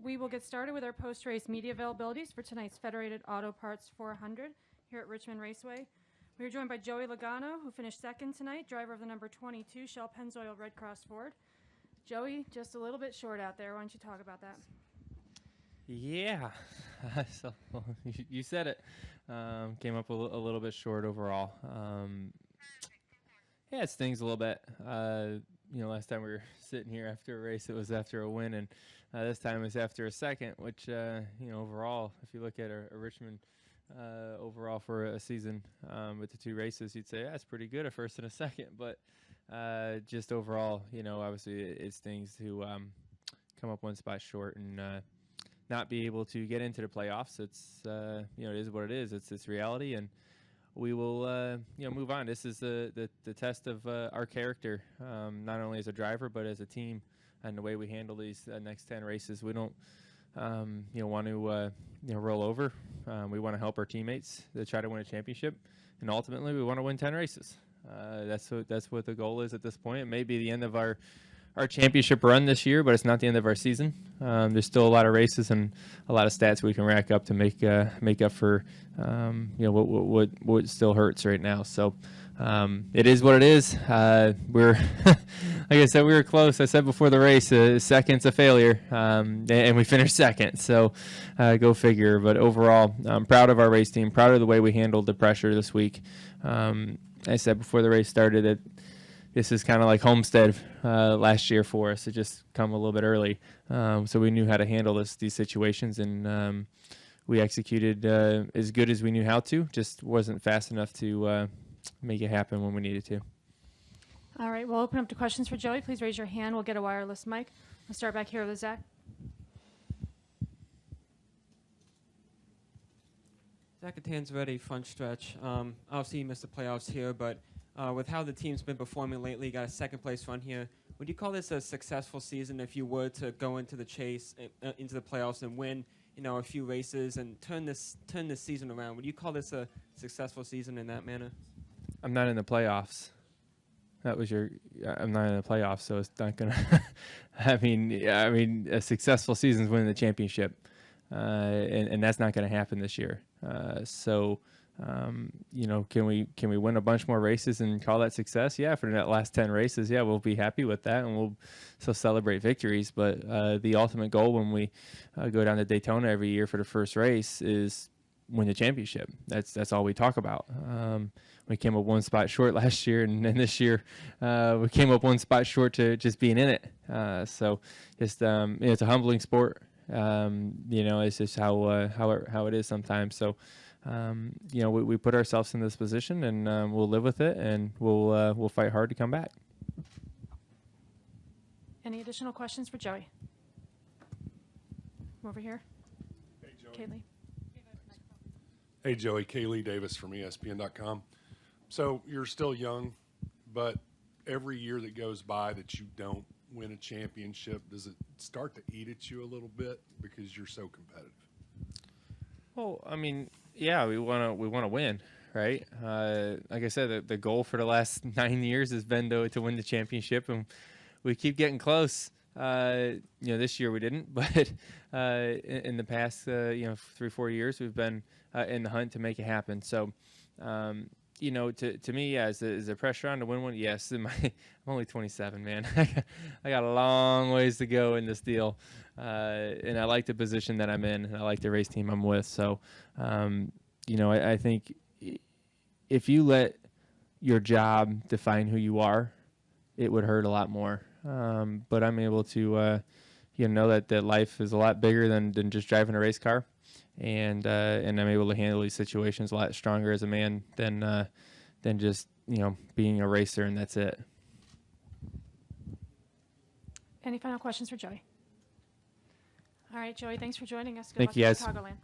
we will get started with our post-race media availabilities for tonight's Federated Auto Parts 400 here at Richmond Raceway. We are joined by Joey Logano, who finished second tonight, driver of the number 22 Shell Pennzoil Red Cross Ford. Joey, just a little bit short out there. Why don't you talk about that? Yeah, so you said it. Came up a little bit short overall. Yeah, it stings a little bit. Last time we were sitting here after a race, it was after a win, and this time it was after a second, which, overall, if you look at a Richmond overall for a season with the two races, you'd say, yeah, it's pretty good, a first and a second. But just overall, obviously it stings to come up one spot short and not be able to get into the playoffs. It's, it is what it is. It's reality, and we will, move on. This is the test of our character, not only as a driver but as a team, and the way we handle these next 10 races. We don't, want to, roll over. We want to help our teammates to try to win a championship, and ultimately we want to win 10 races. That's what the goal is at this point. It may be the end of our championship run this year, but it's not the end of our season. There's still a lot of races and a lot of stats we can rack up to make up for what still hurts right now. So it is what it is. We're like I said, we were close. I said before the race, second's a failure, and we finished second. So go figure. But overall, I'm proud of our race team. Proud of the way we handled the pressure this week. I said before the race started that this is kind of like Homestead last year for us. It just come a little bit early. So we knew how to handle these situations, and we executed as good as we knew how to. Just wasn't fast enough to make it happen when we needed to. All right, we'll open up to questions for Joey. Please raise your hand. We'll get a wireless mic. We'll start back here with Zach. Zach Tanzretti, front stretch. Obviously, you missed the playoffs here, but with how the team's been performing lately, got a second-place run here. Would you call this a successful season if you were to go into the chase, into the playoffs, and win, a few races and turn this season around? Would you call this a successful season in that manner? I'm not in the playoffs. I'm not in the playoffs, so it's not gonna. I mean, a successful season is winning the championship, and that's not going to happen this year. Can we win a bunch more races and call that success? Yeah, for that last 10 races, yeah, we'll be happy with that, and we'll still celebrate victories. But the ultimate goal when we go down to Daytona every year for the first race is win the championship. That's all we talk about. We came up one spot short last year, and then this year we came up one spot short to just being in it. So just it's a humbling sport. It's just how it is sometimes. So. We put ourselves in this position, and we'll live with it, and we'll fight hard to come back. Any additional questions for Joey? Over here. Hey, Joey. Kaylee. Hey, Joey. Kaylee Davis from ESPN.com. So you're still young, but every year that goes by that you don't win a championship, does it start to eat at you a little bit because you're so competitive? Well, I mean, yeah, we want to win, right? Like I said, the goal for the last 9 years has been to win the championship, and we keep getting close. This year we didn't, but in the past, 3-4 years, we've been in the hunt to make it happen. So, to me, yeah, is the pressure on to win one? Yes. I'm only 27, man. I got a long ways to go in this deal. And I like the position that I'm in, and I like the race team I'm with. So, I think if you let your job define who you are, it would hurt a lot more. But I'm able to, know that life is a lot bigger than just driving a race car. And I'm able to handle these situations a lot stronger as a man than just, being a racer, and that's it. Any final questions for Joey? All right, Joey, thanks for joining us. Good Thank luck you, in guys. Chicagoland.